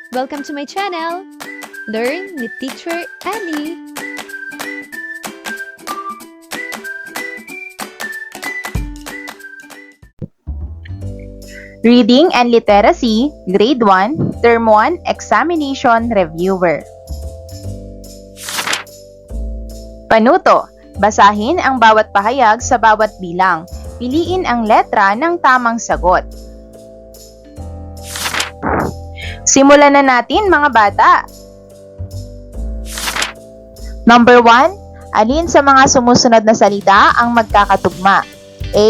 Welcome to my channel! Learn with Teacher Ali! Reading and Literacy, Grade 1, Term 1, Examination Reviewer. Panuto. Basahin ang bawat pahayag sa bawat bilang. Piliin ang letra ng tamang sagot. Simulan na natin mga bata. Number 1. Alin sa mga sumusunod na salita ang magkakatugma? A.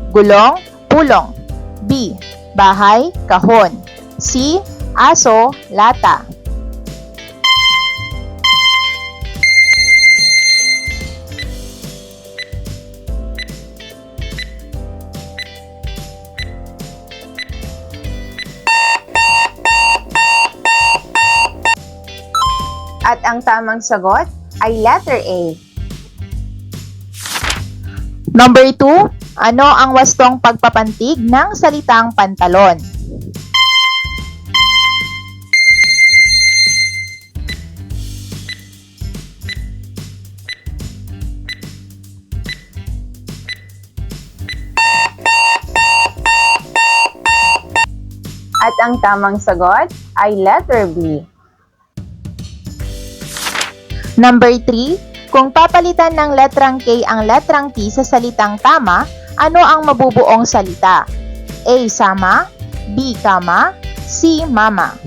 Gulong, pulong. B. Bahay, kahon. C. Aso, lata. At ang tamang sagot ay letter A. Number 2. Ano ang wastong pagpapantig ng salitang pantalon? At ang tamang sagot ay letter B. Number 3. Kung papalitan ng letrang K ang letrang T sa salitang tama, ano ang mabubuong salita? A. Sama, B. Kama, C. Mama.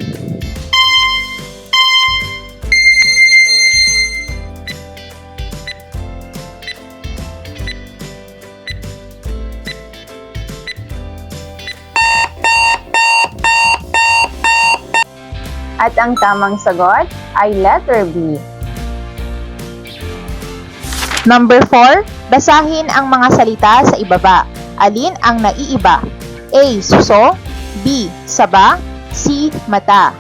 At ang tamang sagot ay letter B. Number 4. Basahin ang mga salita sa ibaba. Alin ang naiiba? A. Suso, B. Saba, C. Mata.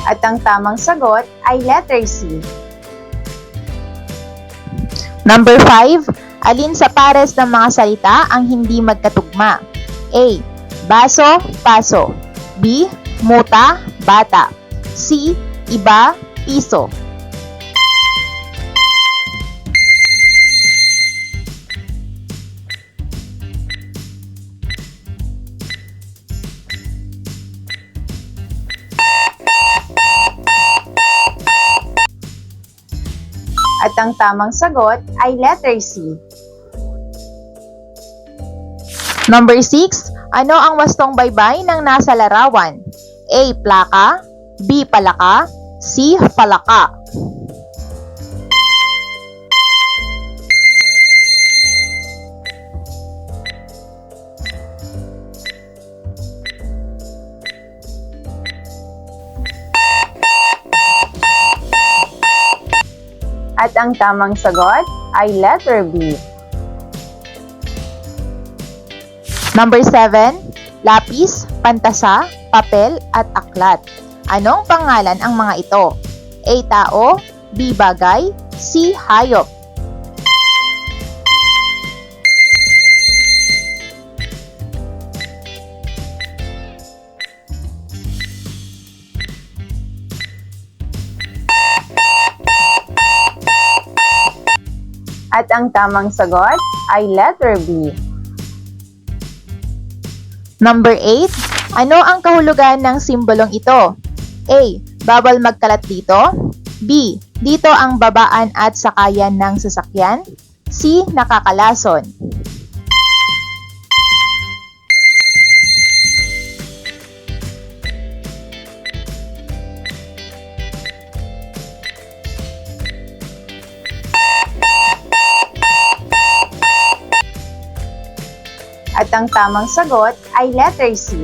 At ang tamang sagot ay letter C. Number 5. Alin sa pares ng mga salita ang hindi magkatugma? A. Baso, paso. B. Muta, bata. C. Iba, piso. At ang tamang sagot ay letter C. Number 6. Ano ang wastong baybay ng nasa larawan? A. Plaka, B. Palaka, C. Palaka. At ang tamang sagot ay letter B. Number 7. Lapis, pantasa, papel, at aklat. Anong pangalan ang mga ito? A. Tao, B. Bagay, C. Hayop. At ang tamang sagot ay letter B. Number 8. Ano ang kahulugan ng simbolong ito? A. Bawal magkalat dito. B. Dito ang babaan at sakayan ng sasakyan. C. Nakakalason. At ang tamang sagot ay letter C.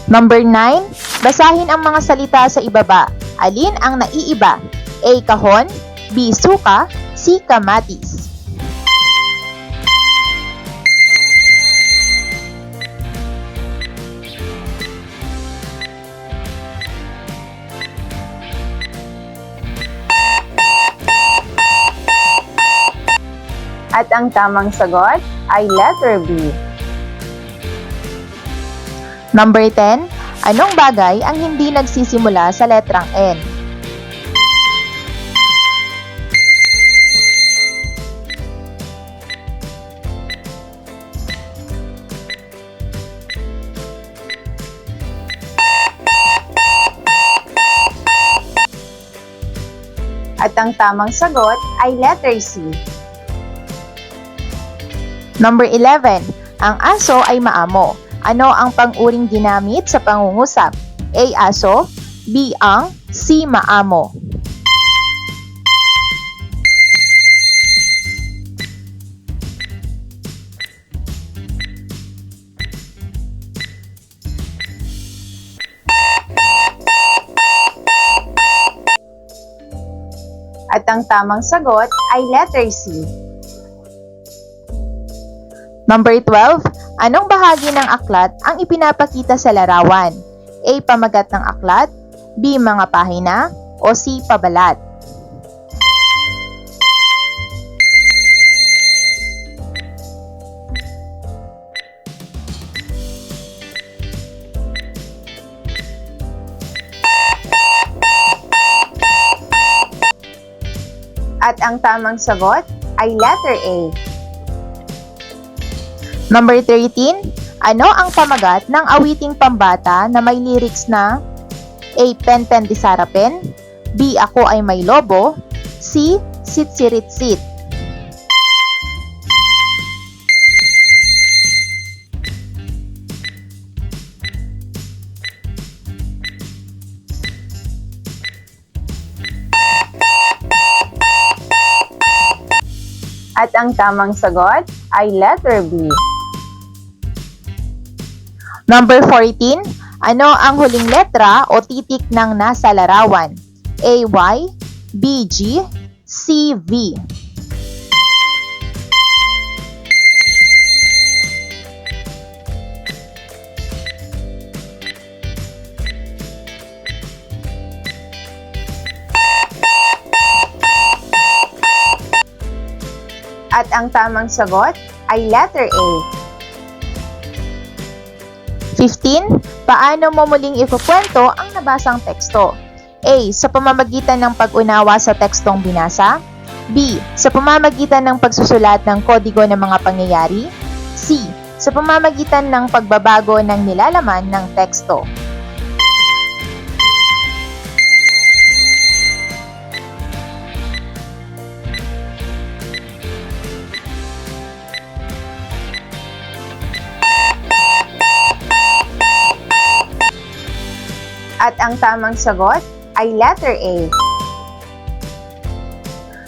Number 9. Basahin ang mga salita sa ibaba. Alin ang naiiba? A. Kahon, B. Suka, C. Kamatis. At ang tamang sagot ay letter B. Number 10. Anong bagay ang hindi nagsisimula sa letrang N? At ang tamang sagot ay letter C. Number 11. Ang aso ay maamo. Ano ang pang-uring ginamit sa pangungusap? A. Aso, B. Ang, C. Maamo. At ang tamang sagot ay letter C. Number 12. Anong bahagi ng aklat ang ipinapakita sa larawan? A. Pamagat ng aklat, B. Mga pahina, o C. Pabalat? At ang tamang sagot ay letter A. Number 13. Ano ang pamagat ng awiting pambata na may lyrics na A. Pen-pen di Sarapen, B. Ako ay may lobo, C. Sit-sirit-sit? At ang tamang sagot ay letter B. Number 14. Ano ang huling letra o titik ng nasa larawan? A. Y, B. G, C. V? At ang tamang sagot ay letter A. 15. Paano mo muling ikukwento ang nabasang teksto? A. Sa pamamagitan ng pag-unawa sa tekstong binasa, B. Sa pamamagitan ng pagsusulat ng kodigo ng mga pangyayari, C. Sa pamamagitan ng pagbabago ng nilalaman ng teksto. At ang tamang sagot ay letter A.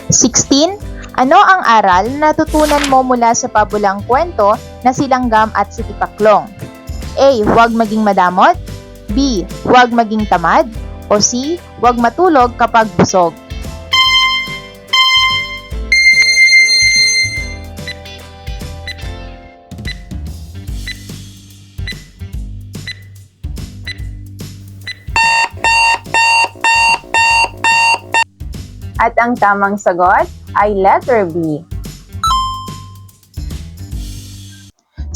16. Ano ang aral na natutunan mo mula sa pabulang kwento na si Langgam at si Tipaklong? A. Huwag maging madamot, B. Huwag maging tamad, o C. Huwag matulog kapag busog? At ang tamang sagot ay letter B.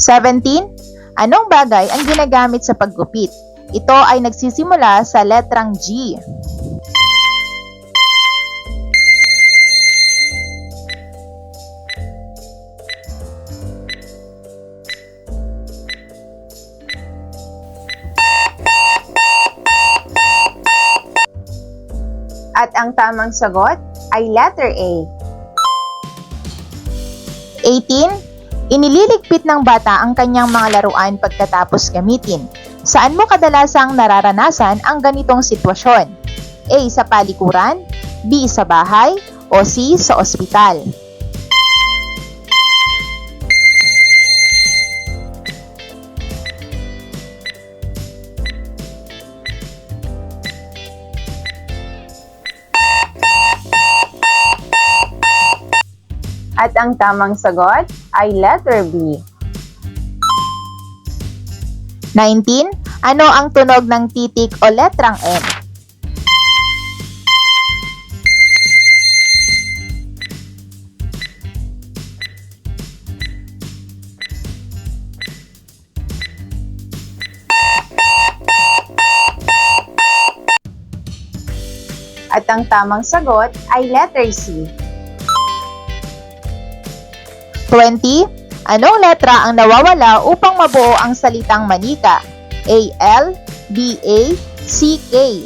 17. Anong bagay ang ginagamit sa paggupit? Ito ay nagsisimula sa letrang G. At ang tamang sagot ay letter A. 18. Inililigpit ng bata ang kanyang mga laruan pagkatapos gamitin. Saan mo kadalasang nararanasan ang ganitong sitwasyon? A. Sa palikuran, B. Sa bahay, o C. Sa ospital? At ang tamang sagot ay letter B. 19. Ano ang tunog ng titik o letrang N? At ang tamang sagot ay letter C. 20. Anong letra ang nawawala upang mabuo ang salitang manika? A. L, B. A, C. K.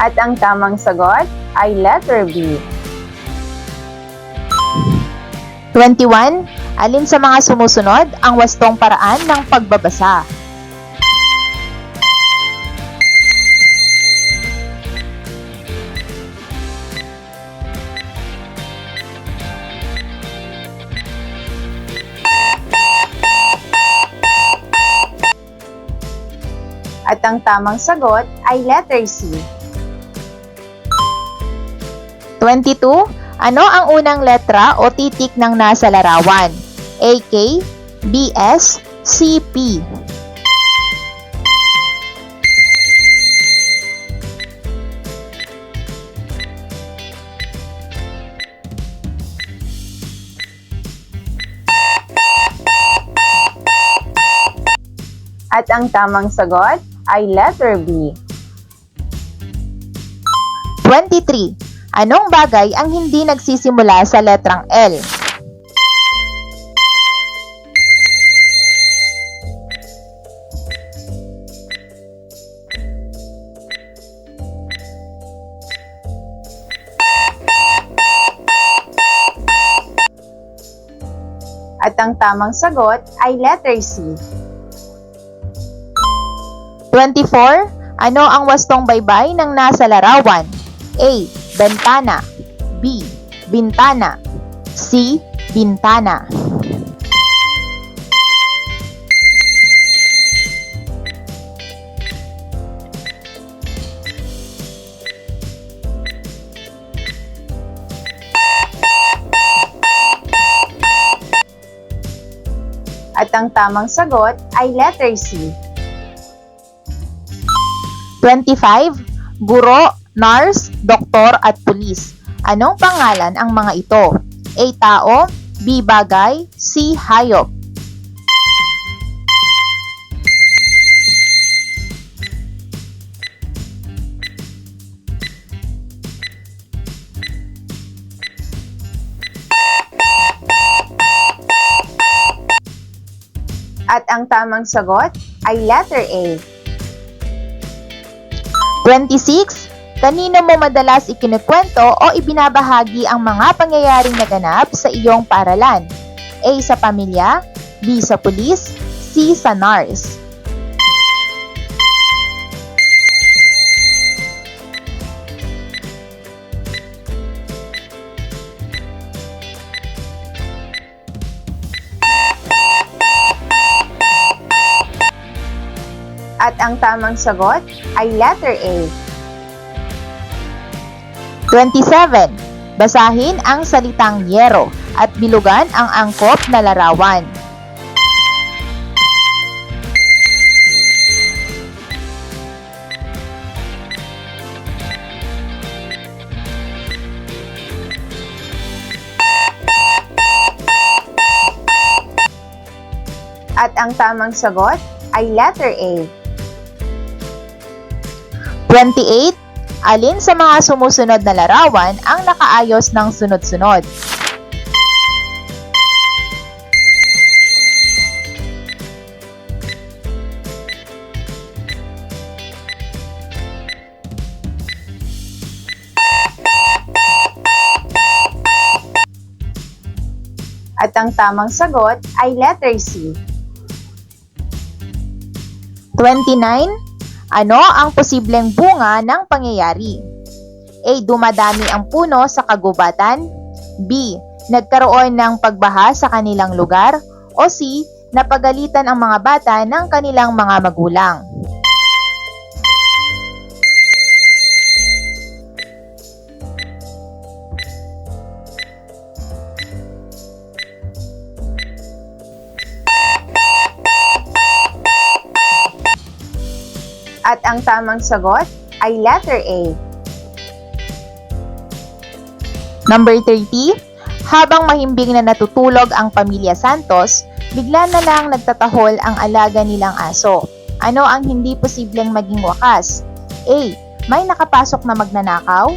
At ang tamang sagot ay letter B. 21. Alin sa mga sumusunod ang wastong paraan ng pagbabasa? At ang tamang sagot ay letter C. 22. Ano ang unang letra o titik ng nasa larawan? A. K, B. S, C. P. At ang tamang sagot ay letter B. 23. Anong bagay ang hindi nagsisimula sa letrang L? At ang tamang sagot ay letter C. 24. Ano ang wastong baybay ng nasa larawan? A. Bentana, B. Bintana, C. Bintana. At ang tamang sagot ay letter C. 25. Guro, nurse, doktor at pulis. Anong pangalan ang mga ito? A. Tao, B. Bagay, C. Hayop. At ang tamang sagot ay letter A. 26. Kanino mo madalas ikinukwento o ibinabahagi ang mga pangyayaring naganap sa iyong paaralan? A. Sa pamilya, B. Sa pulis, C. Sa nurse. At ang tamang sagot ay letter A. 27. Basahin ang salitang yero at bilugan ang angkop na larawan. At ang tamang sagot ay letter A. 28. Alin sa mga sumusunod na larawan ang nakaayos ng sunod-sunod? At ang tamang sagot ay letter C. 29. Ano ang posibleng bunga ng pangyayari? A. Dumadami ang puno sa kagubatan, B. Nagkaroon ng pagbaha sa kanilang lugar, o C. Napagalitan ang mga bata ng kanilang mga magulang. At ang tamang sagot ay letter A. Number 30, habang mahimbing na natutulog ang pamilya Santos, bigla na lang nagtatahol ang alaga nilang aso. Ano ang hindi posibleng maging wakas? A. May nakapasok na magnanakaw.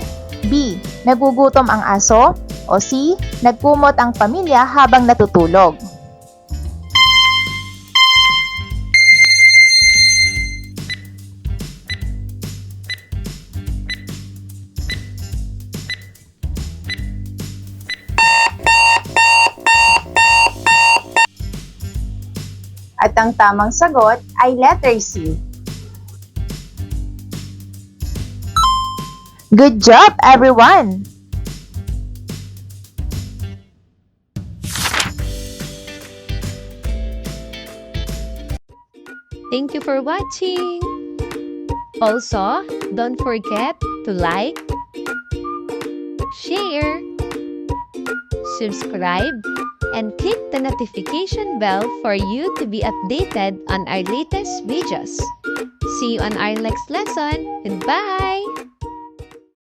B. Nagugutom ang aso. O C. Nagkumot ang pamilya habang natutulog. At ang tamang sagot ay letter C. Good job, everyone! Thank you for watching! Also, don't forget to like, share, subscribe, and click the notification bell for you to be updated on our latest videos. See you on our next lesson. Goodbye!